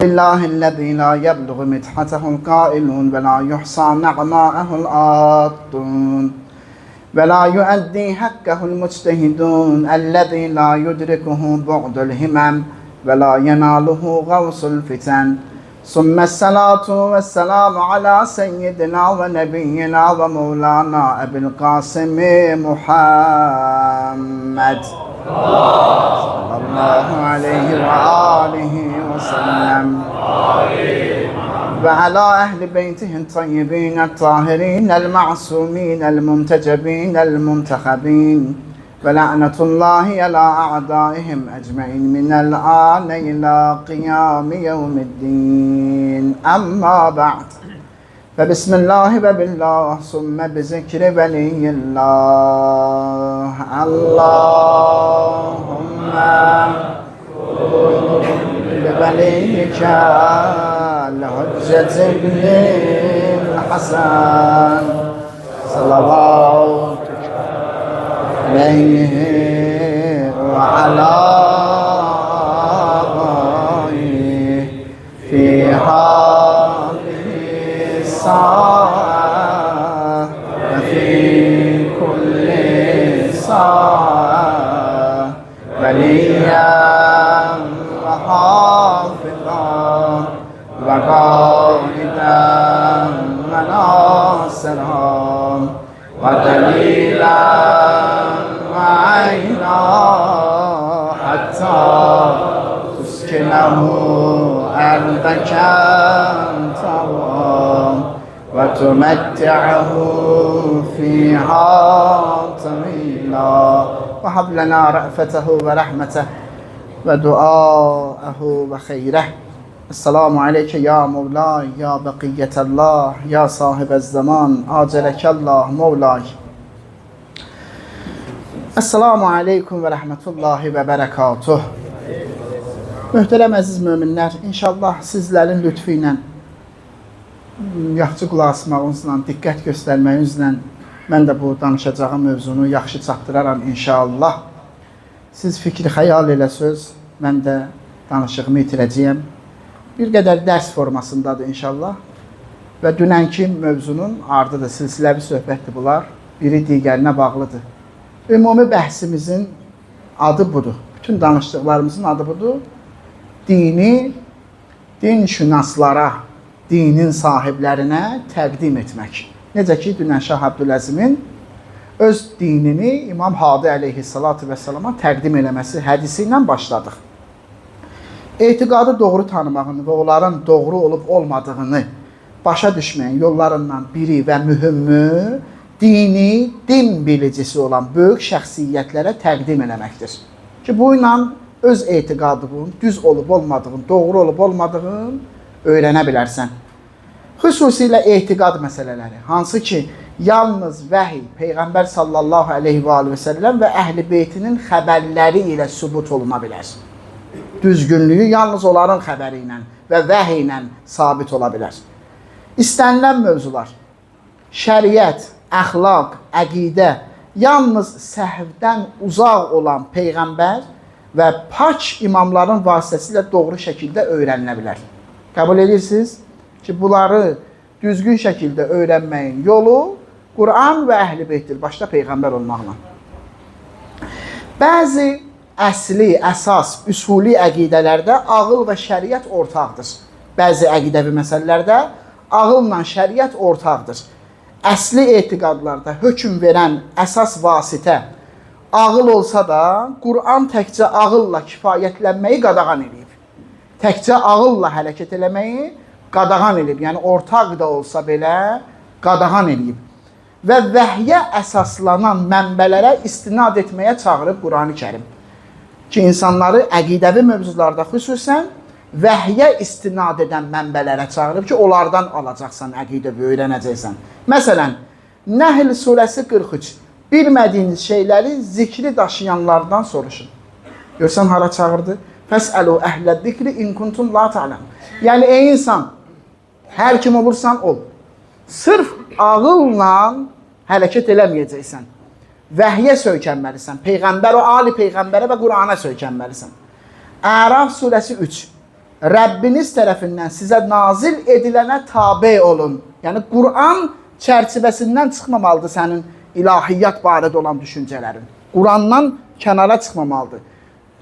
لله الذي لا يبلغ مدحته القائلون ولا يحصى نعماءه الآتون ولا يؤدي حقه المجتهدون الذي لا يدركه بعد الهمم ولا يناله غوص الفتن ثم الصلاة والسلام على سيدنا ونبينا ومولانا أبي القاسم محمد صلى الله عليه وآله وسلم وعلى أهل بيته الطيبين الطاهرين المعصومين المنتجبين المنتخبين ولعنة الله على أعدائهم أجمعين من الآن إلى قيام يوم الدين أما بعد فبسم الله وبالله ثم بذكر ولي الله اللهم بوليك الحجة ابن الحسن صلواتك عليه وعلى آله في هذه الساعة وفي كل ساعة وليا وحافظا وقائدا وناصرا ودليلا وعينا حتى تسكنه أرضك طوعا وتمتعه فيها طويلا وهب لنا رأفته ورحمته ودعاءه وخيره. السلام عليك يا مولاي يا بقية الله يا صاحب الزمان عاجلك الله مولاي. Esselamu Aleyküm ve Rahmetullahi ve Berekatuh. Möhtərəm əziz möminlər, inşallah sizlərin lütfü ilə, yaxşı qulaq asmağınızla, diqqət göstərməyinizlə mən də bu danışacağım mövzunu yaxşı çatdıraram inşallah. Siz fikri xəyal elə söz, mən də danışığımı itirəcəyəm. Bir qədər dərs formasındadır inşallah. Və dünənki mövzunun ardıdır, silsiləvi söhbətdir bunlar. Biri digərinə bağlıdır. Ümumi bəhsimizin adı budur. Bütün danışdıqlarımızın adı budur. Dini, dinşünaslara, dinin sahiblərinə təqdim etmək. Necə ki, dünən Şah Abdüləzimin öz dinini İmam Hadi əleyhissalatu vəssalama təqdim eləməsi hədisi ilə başladıq. Etiqadı doğru tanımağını və onların doğru olub olmadığını başa düşməyin yollarından biri və mühümü dini, din bilicisi olan böyük şəxsiyyətlərə təqdim eləməkdir. Ki, bu ilə öz etiqadının düz olub olmadığını, doğru olub olmadığını öyrənə bilərsən. Xüsusilə etiqad məsələləri, hansı ki, yalnız vəhiy, Peyğəmbər sallallahu aleyhi və səlləm və əhl-i beytinin xəbərləri ilə sübut oluna bilər. Düzgünlüyü yalnız onların xəbəri ilə və vəhiy ilə sabit ola bilər. İstənilən mövzular, şəriət, əxlaq, əqidə, yalnız səhvdən uzaq olan Peyğəmbər və pak imamların vasitəsilə doğru şəkildə öyrənilə bilər. Qəbul edirsiniz ki, bunları düzgün şəkildə öyrənməyin yolu Quran və əhl-i beytdir, başda Peyğəmbər olmaqla. Bəzi əsli, əsas, üsuli əqidələrdə ağıl və şəriət ortaqdır. Bəzi əqidəvi məsələlərdə ağılla şəriət ortaqdır. Əsli etiqadlarda hökm verən əsas vasitə ağıl olsa da, Quran təkcə ağılla kifayətlənməyi qadağan edib. Təkcə ağılla hərəkət eləməyi qadağan edib. Yəni, ortaq da olsa belə qadağan edib. Və vəhyə əsaslanan mənbələrə istinad etməyə çağırıb Quran-ı Kərim. Ki, insanları əqidəvi mövzularda xüsusən vəhyə istinad edən mənbələrə çağırıb ki, onlardan alacaqsan, əqidə öyrənəcəksən. Məsələn, Nəhl surəsi 43. Bilmədiyiniz şeyləri zikri daşıyanlardan soruşun. Görsən, hara çağırdı? Fəsəlu əhlə zikri in kuntum la ta'lam. Yəni, ey insan, hər kim olursan ol. Sırf ağılla hərəkət eləməyəcəksən. Vəhyə söykənməlisən. Peyğəmbər, o ali Peyğəmbərə və Qurana söykənməlisən. Əraf surəsi 3. Rəbbiniz tərəfindən sizə nazil edilənə tabe olun. Yəni Quran çərçivəsindən çıxmamalıdır sənin ilahiyyat barədə olan düşüncələrin. Qurandan kənara çıxmamalıdır.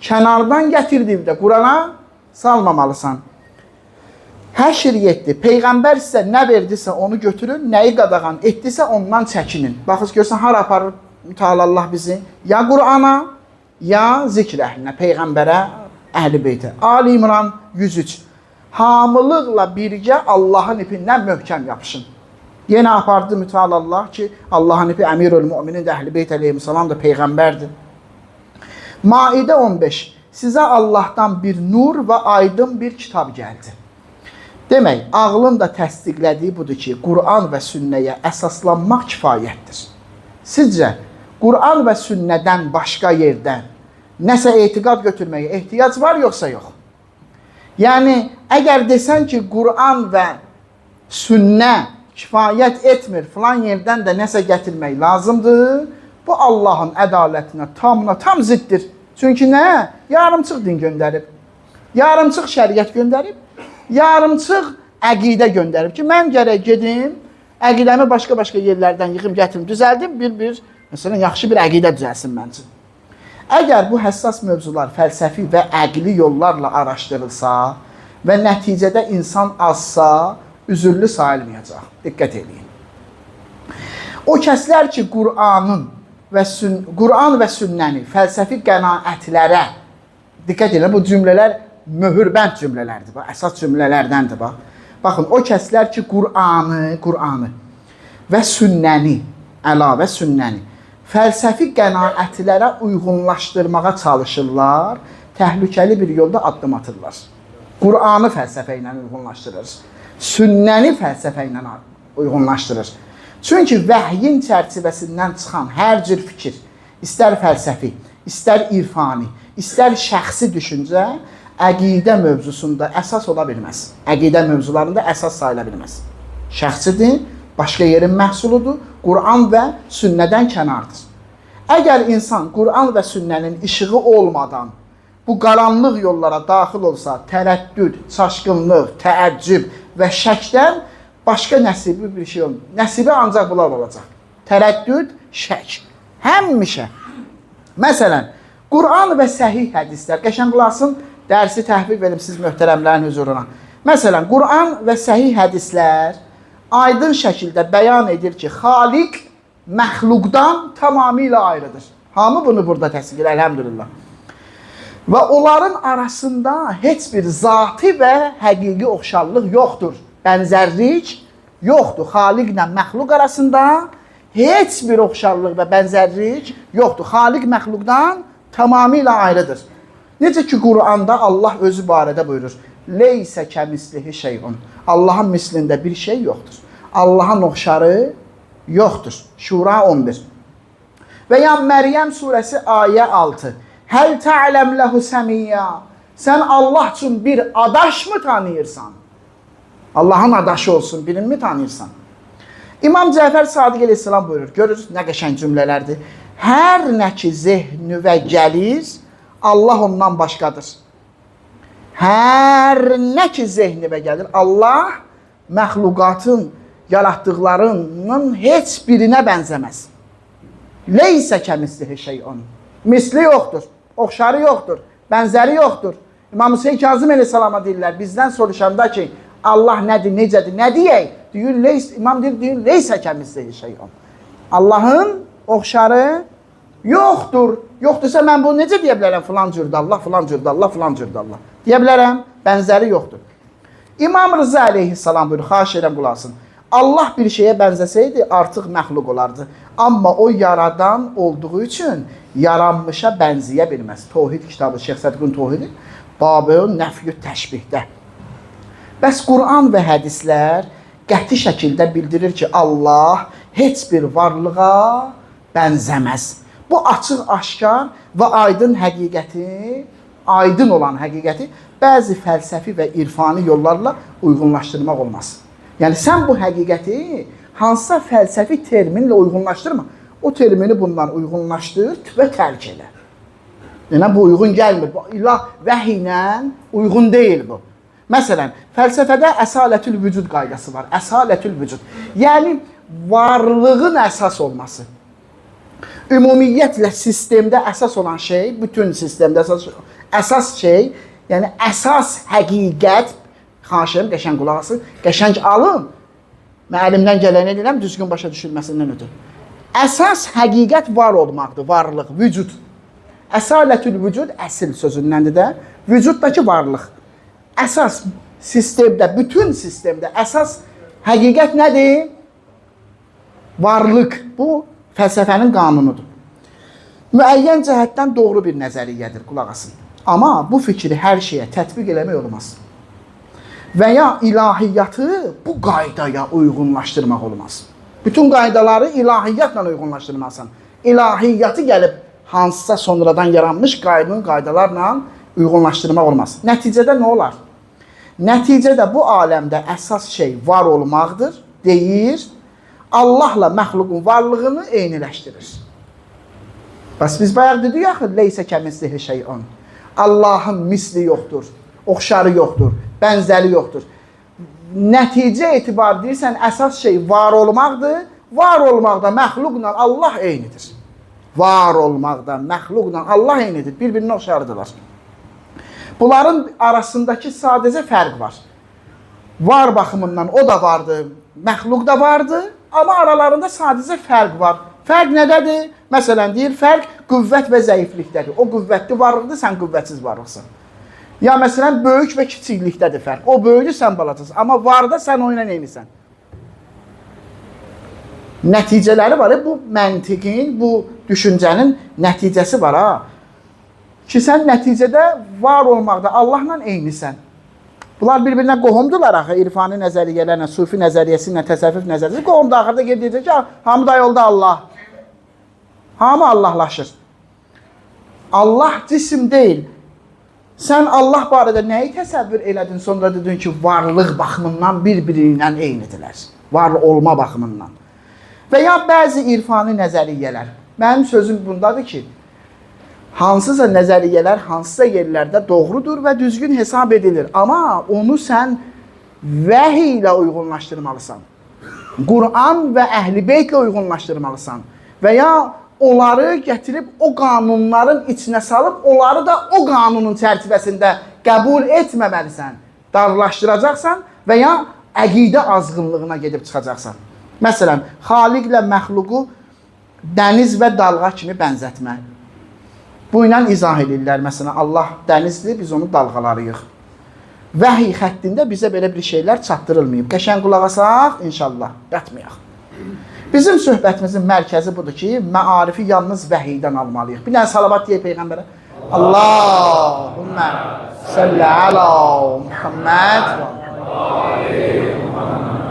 Kənardan gətirdiyində Qurana salmamalısan. Həşr 7. Peyğəmbər sizə nə verdisə onu götürün, nəyi qadağan etdisə ondan çəkinin. Baxın, görsən, hara aparır Mütəala Allah bizi? Ya Qurana, ya zikr əhlinə, Peyğəmbərə, Əhl-i Beytə. Ali İmran 103. Hamılıqla birgə Allahın ipindən möhkəm yapışın. Yenə apardı Mütəala Allah ki, Allahın ipi Əmirül Müminin də Əhl-i Beyt əleyhissalam da Peyğəmbərdir. Maidə 15. Sizə Allahdan bir nur və aydın bir kitab gəldi. Demək, ağlın da təsdiqlədiyi budur ki, Quran və sünnəyə əsaslanmaq kifayətdir. Sizcə, Quran və sünnədən başqa yerdən nəsə etiqad götürməyə ehtiyac var, yoxsa yox? Yəni, əgər desən ki, Quran və sünnə kifayət etmir, filan yerdən də nəsə gətirmək lazımdır, bu Allahın ədalətinə tam ziddir. Çünki nə? Yarımçıq din göndərib, yarımçıq şəriət göndərib, yarımçıq əqidə göndərib ki, mən gərək gedim, əqidəmi başqa yerlərdən yığım, gətirim, düzəldim, məsələn, yaxşı bir əqidə düzəlsin məncə. Əgər bu həssas mövzular fəlsəfi və əqli yollarla araşdırılsa və nəticədə insan azsa, üzürlü sayılmayacaq. Diqqət edin. O kəslər ki, Quran və sünnəni fəlsəfi qənaətlərə, diqqət edin, bu cümlələr möhürbənd cümlələrdir, əsas cümlələrdəndir. Baxın, o kəslər ki, Qur'anı və sünnəni, əlavə sünnəni fəlsəfi qənaətlərə uyğunlaşdırmağa çalışırlar, təhlükəli bir yolda addım atırlar. Qur'anı fəlsəfə ilə uyğunlaşdırır, sünnəni fəlsəfə ilə uyğunlaşdırır. Çünki vəhyin çərçivəsindən çıxan hər cür fikir, istər fəlsəfi, istər irfani, istər şəxsi düşüncə, əqidə mövzusunda əsas ola bilməz. Əqidə mövzularında əsas sayıla bilməz. Şəxsidir, başqa yerin məhsuludur, Quran və sünnədən kənardır. Əgər insan Quran və sünnənin işığı olmadan bu qaranlıq yollara daxil olsa, tərəddüd, çaşqınlıq, təəccüb və şəkdən başqa nəsibi bir şey olmur. Nəsibi ancaq bunlar olacaq. Tərəddüd, şək. Həmişə. Məsələn, Quran və səhih hədislər, qəşəng qulaqsın, dərsi təhviq verim siz möhtərəmlərin huzuruna. Məsələn, Quran və səhih hədislər aydın şəkildə bəyan edir ki, Xaliq məxluqdan tamamilə ayrıdır. Hamı bunu burada təsdiq edir, əlhəmdülillah. Və onların arasında heç bir zati və həqiqi oxşarlıq yoxdur. Bənzərlik yoxdur. Xaliqlə məxluq arasında heç bir oxşarlıq və bənzərlik yoxdur. Xaliq məxluqdan tamamilə ayrıdır. Necə ki, Quranda Allah özü barədə buyurur. Leysə kəmislihi şeyun. Allahın mislində bir şey yoxdur. Allahın oxşarı yoxdur. Şura 11. Və ya Məryəm surəsi ayə 6. Həl tə'ləm ləhu səmiyyə. Sən Allah üçün bir adaş mı tanıyırsan? Allahın adaşı olsun, birini mi tanıyırsan? İmam Cəfər Sadiq əleyhissalam buyurur. Görürüz, nə qəşəng cümlələrdir. Hər nə ki zehnüvə gəlir, Allah ondan başqadır. Hər nə ki zehnüvə gəlir, Allah məxluqatın, yaratdıqlarının heç birinə bənzəməz. Leysə kəmislihi şeyun. Misli yoxdur, oxşarı yoxdur, bənzəri yoxdur. İmam Hüseyin Kazım əleyhissalama deyirlər, bizdən soruşanda ki, Allah nədir, necədir, nə deyək? İmam deyir, leysə kəmislihi şeyun. Allahın oxşarı yoxdur. Yoxdursa mən bunu necə deyə bilərəm? Filan cürdü Allah, filan cürdü Allah, filan cürdü Allah. Deyə bilərəm, bənzəri yoxdur. İmam Rıza əleyhissalam buyur, xahiş edirəm qulaqsın. Allah bir şeyə bənzəsəydi artıq məxluq olardı. Amma o yaradan olduğu üçün yaranmışa bənzəyə bilməz. Tohid kitabı, Şeyx Sədqun Tohidi, Babın Nəfyü Təşbihdə. Bəs Quran və hədislər qəti şəkildə bildirir ki, Allah heç bir varlığa bənzəməz. Bu açıq, aşkar və aydın həqiqəti, aydın olan həqiqəti bəzi fəlsəfi və irfani yollarla uyğunlaşdırmaq olmaz. Yəni, sən bu həqiqəti hansısa fəlsəfi terminlə uyğunlaşdırma. O termini bundan uyğunlaşdır və tərk elə. Yəni, bu uyğun gəlmir. İlah vəhy ilə uyğun deyil bu. Məsələn, fəlsəfədə əsalətül vücud qaydası var. Əsalətül vücud. Yəni, varlığın əsas olması. Ümumiyyətlə, sistemdə əsas olan şey, bütün sistemdə əsas şey, yəni əsas həqiqət, xaşım, qəşəng qulaq asın, qəşəng alın. Mən əlimdən gələni edirəm, düzgün başa düşülməsindən ötürü. Əsas həqiqət var olmaqdır, varlıq, vücud. Əsalətül vücud, əsil sözündəndir də, vücuddakı varlıq. Əsas sistemdə, bütün sistemdə əsas həqiqət nədir? Varlıq. Bu, fəlsəfənin qanunudur. Müəyyən cəhətdən doğru bir nəzəriyyədir, qulaq asın. Amma bu fikri hər şeyə tətbiq eləmək olmaz. Və ya ilahiyyatı bu qaydaya uyğunlaşdırmaq olmaz. Bütün qaydaları ilahiyyatla uyğunlaşdırmalısan. İlahiyyatı gəlib hansısa sonradan yaranmış qaydalarla uyğunlaşdırmaq olmaz. Nəticədə nə olar? Nəticədə bu aləmdə əsas şey var olmaqdır, deyir, Allahla məxluqun varlığını eyniləşdirir. Bəs biz bayaq dedik axı, leysə kəmislihi şeyun. Allahın misli yoxdur, oxşarı yoxdur, bənzəri yoxdur. Nəticə etibar deyirsən, əsas şey var olmaqdır, var olmaqda məxluqla Allah eynidir. Var olmaqda məxluqla Allah eynidir, bir-birinə oxşardılar. Bunların arasındakı sadəcə fərq var. Var baxımından o da vardı, məxluq da vardı, amma aralarında sadəcə fərq var. Fərq nədədir? Məsələn, deyir, fərq qüvvət və zəiflikdədir. O qüvvətli varlıqdır, sən qüvvətsiz varlıqsın. Ya məsələn, böyük və kiçiklikdədir fərq. O böyüdür, sən balacasın. Amma varda sən oyuna neylisən? Nəticələri var, bu məntiqin, bu düşüncənin nəticəsi var, ha. Ki, sən nəticədə var olmaqda Allahla eynisən. Bunlar bir-birinə qohumdular axı, irfani nəzəriyyələrlə, sufi nəzəriyyəsi ilə, təsəvvüf nəzəriyyəsi. Qohumda axırda gedəcək ki, hamı da yolda Allah. Hamı Allahlaşır. Allah cisim deyil. Sən Allah barədə nəyi təsəvvür elədin, sonra dedin ki, varlıq baxımından bir-birinlə eynidirlər. Var olma baxımından. Və ya bəzi irfani nəzəriyyələr. Mənim sözüm bundadır ki, hansısa nəzəriyyələr, hansısa yerlərdə doğrudur və düzgün hesab edilir. Amma onu sən vəhiy ilə uyğunlaşdırmalısan. Quran və Əhl-i Beytlə uyğunlaşdırmalısan. Və ya onları gətirib o qanunların içinə salıb, onları da o qanunun çərçivəsində qəbul etməməlisən. Darlaşdıracaqsan və ya əqidə azğınlığına gedib çıxacaqsan. Məsələn, xaliqlə məxluqu dəniz və dalğa kimi bənzətmə. Bu ilə izah edirlər. Məsələn, Allah dənizdir, biz onu dalğalarıyıq. Vəhiy xəttində bizə belə bir şeylər çatdırılmayıb. Qəşəng qulaq asaq, inşallah, yatmayaq. Bizim söhbətimizin mərkəzi budur ki, məarifi yalnız vəhiydən almalıyıq. Bir dənə salavat deyək Peyğəmbərə. Allahümmə səllə alə Muhammed.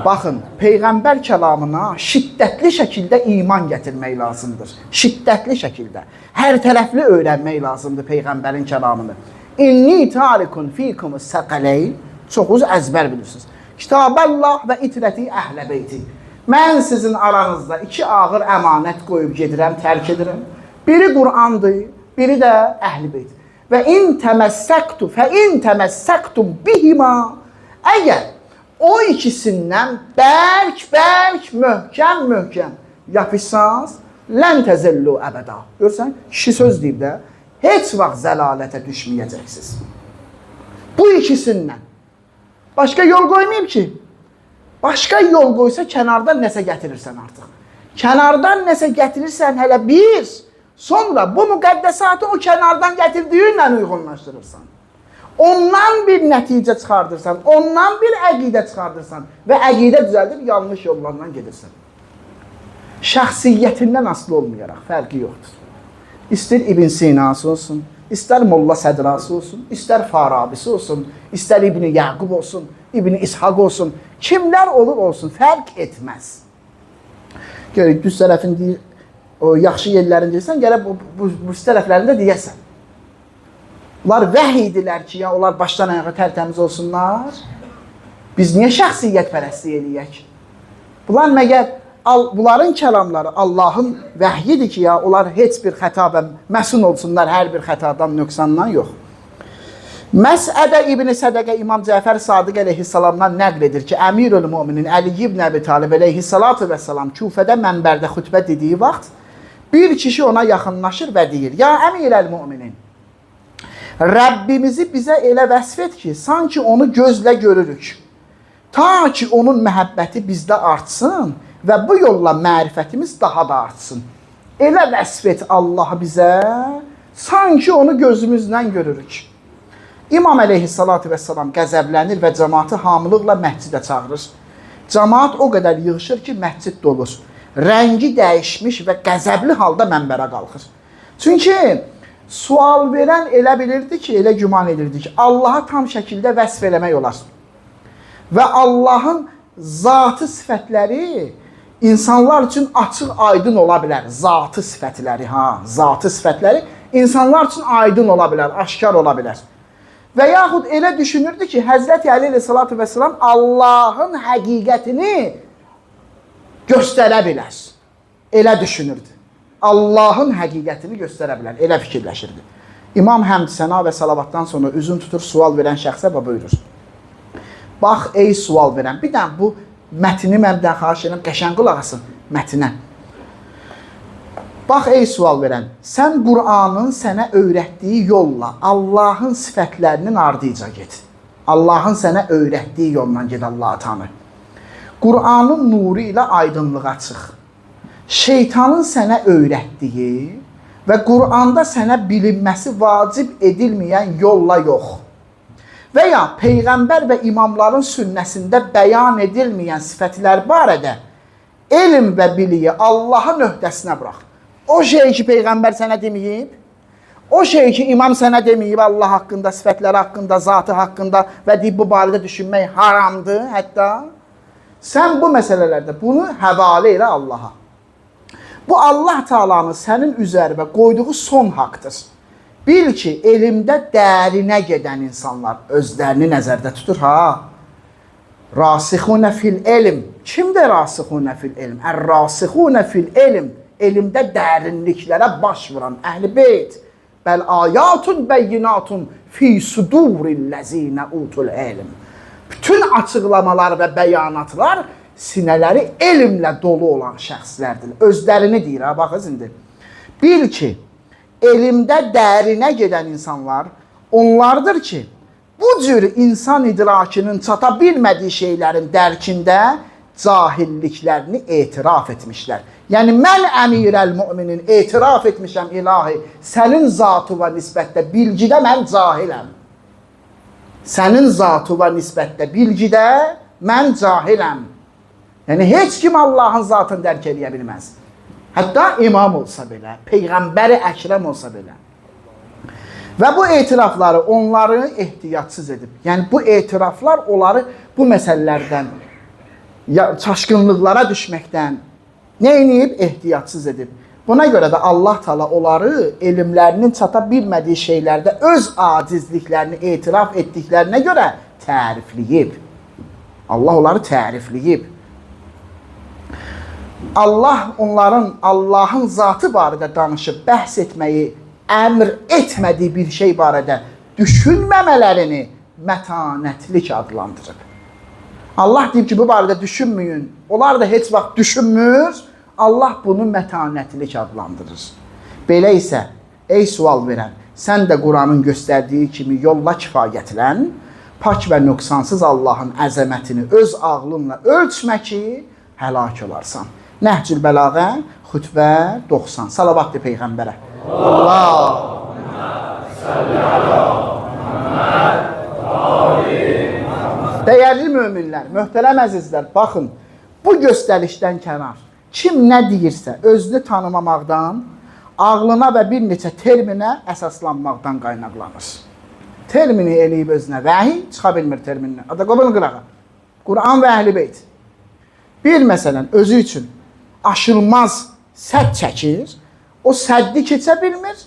Baxın, Peyğəmbər kəlamına şiddətli şəkildə iman gətirmək lazımdır. Şiddətli şəkildə. Hər tərəfli öyrənmək lazımdır Peyğəmbərin kəlamını. İnni tarikun fikumus səqələyn. Çoxuz əzbər bilirsiniz. Kitabəllah və itrəti əhlə beyti. Mən sizin aranızda iki ağır əmanət qoyub gedirəm, tərk edirəm. Biri Qur'andır, biri də Əhl-i Beyt. Və in təməssəktum bihima. Əgər o ikisindən bərk, möhkəm yapışsanız, lən təzəllu əbəda. Görürsən, kişi söz deyib də, heç vaxt zəlalətə düşməyəcəksiniz. Bu ikisindən. Başqa yol qoymayayım ki. Başqa yol qoysa kənardan nəsə gətirirsən artıq. Kənardan nəsə gətirirsən hələ bir, sonra bu müqəddəsatı o kənardan gətirdiyinlə uyğunlaşdırırsan. Ondan bir nəticə çıxardırsan, ondan bir əqidə çıxardırsan və əqidə düzəldib yanlış yollardan gedirsən. Şəxsiyyətindən asılı olmayaraq fərqi yoxdur. İstər İbn Sinası olsun, istər Molla Sədrası olsun, istər Farabisi olsun, istər İbn Yaqub olsun, İbn İshaq olsun, kimlər olur olsun, fərq etməz. Görək, düz tərəfin deyir, o yaxşı yerlərini deyirsən, gələk bu tərəflərində deyəsən. Onlar vəhiydilər ki, ya onlar başdan ayağa tərtəmiz olsunlar. Biz niyə şəxsiyyət pərəstlik eləyək? Bunlar məgər, bunların kəlamları Allahın vəhyidir ki, ya onlar heç bir xəta və məsun olsunlar hər bir xətadan, nöqsandan yox. Məsədə İbn-i Sədəqə İmam Cəfər Sadiq əleyhissalamdan nəql edir ki, Əmirül Möminin Əli ibn Əbi Talib əleyhissalatu vəssalam Küfədə mənbərdə xütbə dediyi vaxt bir kişi ona yaxınlaşır və deyir: Ya Əmirəl Möminin, Rəbbimizi bizə elə vəsf et ki, sanki onu gözlə görürük. Ta ki onun məhəbbəti bizdə artsın və bu yolla mərifətimiz daha da artsın. Elə vəsf et Allah bizə, sanki onu gözümüzlə görürük. İmam əleyhissalatu vəssalam qəzəblənir və cəmaatı hamılıqla məscidə çağırır. Cəmaat o qədər yığışır ki, məscid dolur. Rəngi dəyişmiş və qəzəbli halda mənbərə qalxır. Çünki sual verən elə bilirdi ki, elə güman edirdi ki, Allaha tam şəkildə vəsf eləmək olar. Və Allahın zatı sifətləri insanlar üçün açıq, aydın ola bilər. Zatı sifətləri, zatı sifətləri insanlar üçün aydın ola bilər, aşkar ola bilər. Və yaxud elə düşünürdü ki, Həzrəti Əli əleyhissalatu vəssalam Allahın həqiqətini göstərə bilər. Elə düşünürdü. Allahın həqiqətini göstərə bilər. Elə fikirləşirdi. İmam həmd, səna və salavatdan sonra üzün tutur sual verən şəxsə və buyurur. Bax, ey sual verən. Bir dənə bu mətni məndən xahiş edirəm, qəşəng qulaq asın mətninə. Bax, ey sual verən, sən Qur'anın sənə öyrətdiyi yolla Allahın sifətlərinin ardınca get. Allahın sənə öyrətdiyi yolla get, Allahı tanı. Qur'anın nuru ilə aydınlığa çıx. Şeytanın sənə öyrətdiyi və Qur'anda sənə bilinməsi vacib edilməyən yolla yox. Və ya Peyğəmbər və imamların sünnəsində bəyan edilməyən sifətlər barədə elm və biliyi Allahın öhdəsinə burax. O şey ki, Peyğəmbər sənə deməyib, o şey ki, imam sənə deməyib Allah haqqında, sifətləri haqqında, zatı haqqında və deyib bu barədə düşünmək haramdır hətta. Sən bu məsələlərdə bunu həvalə elə Allaha. Bu Allah Taala'nın sənin üzərinə qoyduğu son haqdır. Bil ki, elmdə dərinə gedən insanlar özlərini nəzərdə tutur, Rasixunə fil elm. Kimdir rasixunə fil elm? Ər-rasixunə fil elm. Elmdə dərinliklərə baş vuran Əhl-i Beyt. Bəl ayatun bəyyinatun fi sudurillezine utul elm. Bütün açıqlamalar və bəyanatlar sinələri elmlə dolu olan şəxslərdir. Özlərini deyir, baxız indi. Bil ki, elmdə dərinə gedən insanlar onlardır ki, bu cür insan idrakının çata bilmədiyi şeylərin dərkində cahilliklərini etiraf etmişlər. Yəni, mən Əmirəl Möminin etiraf etmişəm, ilahi, sənin zatı və nisbətdə bilgidə mən cahiləm. Sənin zatı və nisbətdə bilgidə mən cahiləm. Yəni, heç kim Allahın zatını dərk edə bilməz. Hətta imam olsa belə, Peyğəmbəri Əkrəm olsa belə. Və bu etirafları onları ehtiyatsız edib. Yəni, bu etiraflar onları bu məsələlərdən, çaşqınlıqlara düşməkdən nə edib? Ehtiyatsız edib. Buna görə də Allah Taala onları elmlərinin çata bilmədiyi şeylərdə öz acizliklərini etiraf etdiklərinə görə tərifləyib. Allah onları tərifləyib. Allah onların Allahın zatı barədə danışıb bəhs etməyi əmr etmədiyi bir şey barədə düşünməmələrini mətanətlik adlandırıb. Allah deyib ki, bu barədə düşünməyin. Onlar da heç vaxt düşünmür. Allah bunu mətanətlik adlandırır. Belə isə, ey sual verən, sən də Quranın göstərdiyi kimi yolla kifayətlən, pak və nöqsansız Allahın əzəmətini öz ağlınla ölçmə ki, həlak olarsan. Nəhcül Bəlağə, xütbə 90. Salavat de Peyğəmbərə. Allahümmə səlli ələ Muhamməd Dəyərli möminlər, möhtərəm əzizlər, baxın, bu göstərişdən kənar kim nə deyirsə özünü tanımamaqdan, ağlına və bir neçə terminə əsaslanmaqdan qaynaqlanır. Termini eləyib özünə vəhi, çıxa bilmir terminini. Ada qobun qırağa. Quran və Əhl-i Beyt. Bir məsələn, özü üçün aşılmaz sədd çəkir, o səddi keçə bilmir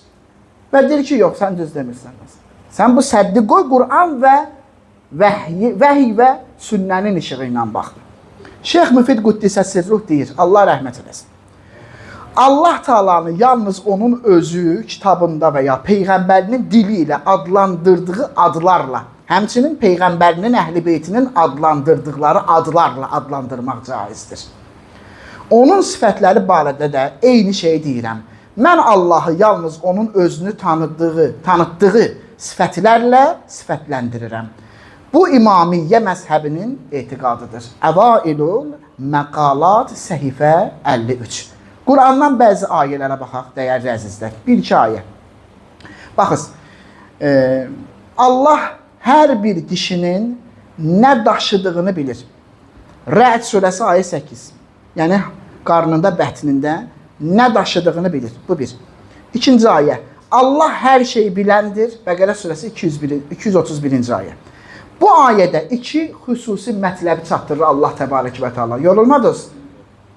və deyir ki, yox, sən düz demirsən. Sən bu səddi qoy, Quran və vəhiy və sünnənin işığı ilə bax. Şeyx Müfid Quddisə Sirruh deyir, Allah rəhmət eləsin. Allah Taala'nı yalnız onun özü kitabında və ya peyğəmbərinin dili ilə adlandırdığı adlarla, həmçinin peyğəmbərinin əhl-i-beytinin adlandırdıqları adlarla adlandırmaq caizdir. Onun sifətləri barədə də eyni şey deyirəm. Mən Allahı yalnız onun özünü tanıtdığı sifətlərlə sifətləndirirəm. Bu İmamiyyə məzhəbinin etiqadıdır. Əvailul Məqalat səhifə 53. Qurandan bəzi ayələrə baxaq, dəyərli əzizlər. Bir-iki ayə. Baxız, Allah hər bir dişinin nə daşıdığını bilir. Rə'd surəsi ayə 8. Yəni, qarnında, bətnində nə daşıdığını bilir. Bu bir. İkinci ayə. Allah hər şeyi biləndir. Bəqərə surəsi 231-ci ayə. Bu ayədə iki xüsusi mətləbi çatdırır Allah təbarək və Teala. Yorulmadınız.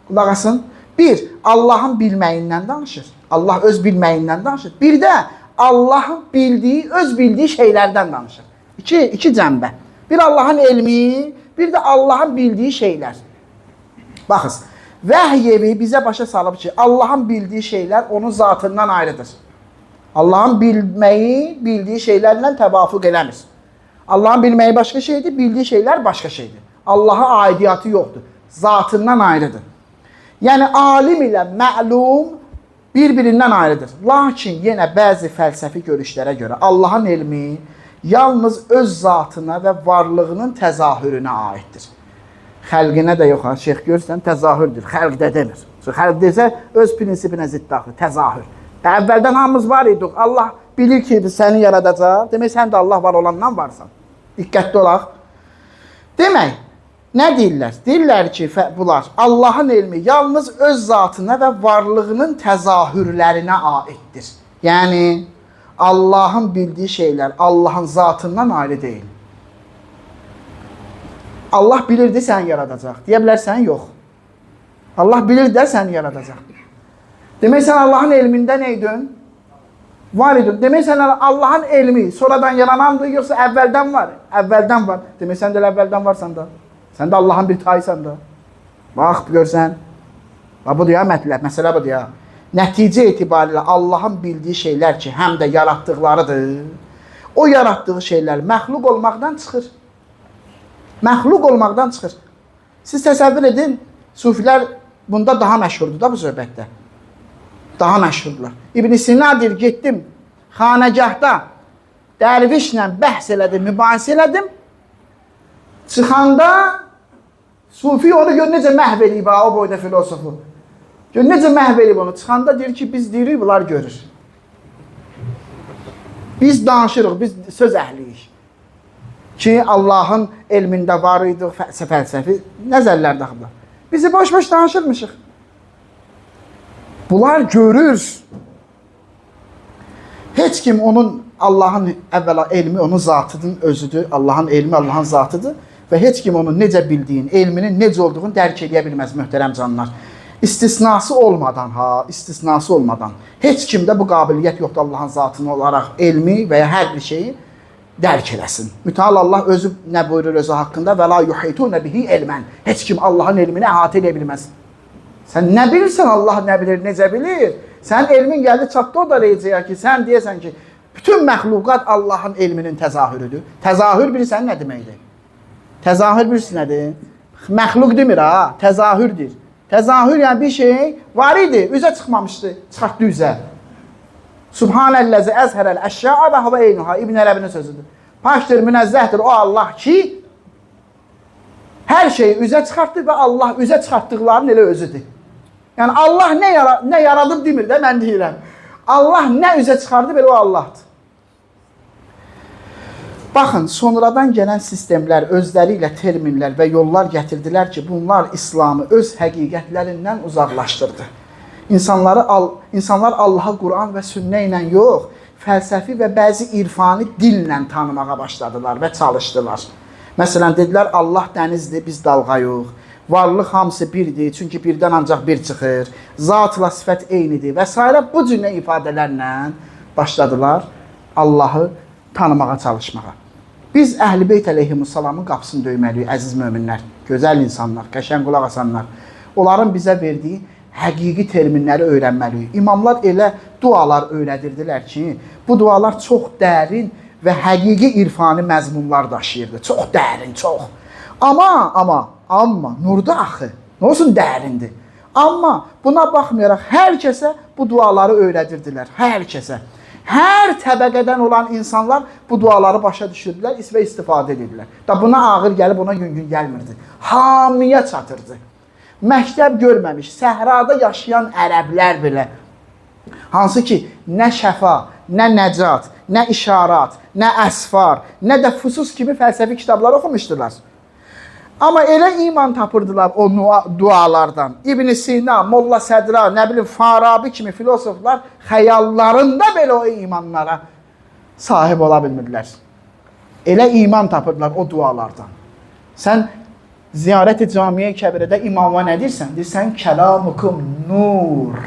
Qulaq asın. Bir, Allahın bilməyindən danışır. Allah öz bilməyindən danışır. Bir də Allahın bildiyi, öz bildiyi şeylərdən danışır. İki cəmbə. Bir Allahın elmi, bir də Allahın bildiyi şeylər. Baxız, vəhy evi bizə başa salıb ki, Allahın bildiyi şeylər onun zatından ayrıdır. Allahın bilməyi, bildiyi şeylərlə təvafuq eləmir. Allahın bilməyi başqa şeydir, bildiyi şeylər başqa şeydir. Allaha aidiyyatı yoxdur, zatından ayrıdır. Yəni, alim ilə məlum bir-birindən ayrıdır. Lakin yenə bəzi fəlsəfi görüşlərə görə Allahın elmi yalnız öz zatına və varlığının təzahürünə aiddir. Xəlqinə də yox, şeyx görürsən, təzahürdür, xəlq də demir. Xəlq desə, öz prinsipinə ziddaqdır, təzahür. Əvvəldən hamımız var idik, Allah bilir ki, səni yaradacaq, demək, sən də Allah var olandan varsan. Diqqətli olaq. Demək, nə deyirlər? Deyirlər ki, bunlar Allahın elmi yalnız öz zatına və varlığının təzahürlərinə aiddir. Yəni, Allahın bildiyi şeylər Allahın zatından ayrı deyil. Allah bilirdi səni yaradacaq. Deyə bilərsən, yox. Allah bilir də səni yaradacaq. Demək, sən Allahın elmində nə idin? Var idin. Demək, sən Allahın elmi sonradan yaranandır, yoxsa əvvəldən var? Əvvəldən var. Demək, sən də əvvəldən varsan da. Sən də Allahın bir tayısan da. Bax, görsən. Budur ya mətləb, məsələ budur ya. Nəticə etibarilə Allahın bildiyi şeylər ki, həm də yaratdıqlarıdır. O yaratdığı şeylər məxluq olmaqdan çıxır. Məxluq olmaqdan çıxır. Siz təsəvvür edin, sufilər bunda daha məşhurdur da bu söhbətdə. Daha məşhurdular. İbn Sina deyir, getdim xanəgahda dərvişlə bəhs elədim, mübahisə elədim. Çıxanda sufi onu gör necə məhv eləyib, o boyda filosofu. Gör necə məhv eləyib onu. Çıxanda deyir ki, biz deyirik, bunlar görür. Biz danışırıq, biz söz əhliyik. Ki, Allahın elmində var idi, fəlsəfi nəzərlər daxıblar. Bizi boş-boş danışırmışıq. Bunlar görür. Heç kim onun, Allahın əvvəla elmi onun zatıdır, özüdür. Allahın elmi Allahın zatıdır. Və heç kim onun necə bildiyin, elminin necə olduğunu dərk edə bilməz, möhtərəm canlar. İstisnası olmadan, istisnası olmadan. Heç kimdə bu qabiliyyət yoxdur Allahın zatını olaraq elmi və ya hər bir şeyi dərk eləsin. Mütəal Allah özü nə buyurur özü haqqında? Və la yuhituna bihi elmən. Heç kim Allahın elmini əhatə edə bilməz. Sən nə bilirsən, Allah nə bilir, necə bilir? Sən elmin gəldi çatdı o da deyəcək ki, sən deyəsən ki, bütün məxluqat Allahın elminin təzahürüdür. Təzahür bilirsən nə deməkdir? Təzahür bilirsən nədir? Məxluq demir ha, təzahürdür. Təzahür yəni bir şey var idi, üzə çıxmamışdı, çıxartdı üzə. Subhanəlləzi əzhərəl əşya'a və hava eynuha. İbn Ərəbinin sözüdür. Paşdır, münəzzəhdir o Allah ki, hər şeyi üzə çıxartdı və Allah üzə çıxartdıqlarının elə özüdür. Yəni Allah nə yaradıb demir də, mən deyirəm. Allah nə üzə çıxardı, belə o Allahdır. Baxın, sonradan gələn sistemlər özləri ilə terminlər və yollar gətirdilər ki, bunlar İslamı öz həqiqətlərindən uzaqlaşdırdı. İnsanlar Allaha Quran və sünnə ilə yox, fəlsəfi və bəzi irfani dillə tanımağa başladılar və çalışdılar. Məsələn, dedilər, Allah dənizdir, biz dalğa yox. Varlıq hamısı birdir, çünki birdən ancaq bir çıxır. Zatla sifət eynidir və s. Bu cürlə ifadələrlə başladılar Allahı tanımağa çalışmağa. Biz Əhl-i Beyt əleyhimussalamın qapısını döyməliyik, əziz möminlər, gözəl insanlar, qəşəng qulaq asanlar. Onların bizə verdiyi həqiqi terminləri öyrənməliyik. İmamlar elə dualar öyrədirdilər ki, bu dualar çox dərin və həqiqi irfani məzmunlar daşıyırdı. Çox dərin, çox. Amma nurda axı, nə olsun dərindir. Amma buna baxmayaraq hər kəsə bu duaları öyrədirdilər, hər kəsə. Hər təbəqədən olan insanlar bu duaları başa düşürdülər və istifadə edirdilər. Da buna ağır gəlib, ona gün gəlmirdi. Hamiyə çatırdı. Məktəb görməmiş, səhrada yaşayan ərəblər belə, hansı ki, nə şəfa, nə nəcat, nə işarat, nə əsfar, nə də Fusus kimi fəlsəfi kitablar oxumuşdular. Amma elə iman tapırdılar o dualardan. İbn Sina, Molla Sədra, nə bilim, Farabi kimi filosoflar xəyallarında belə o imanlara sahib ola bilmirdilər. Elə iman tapırdılar o dualardan. Sən ziyarət-i camiyə kəbirədə imama nə deyirsən? Deyirsən, kəlamukum nur.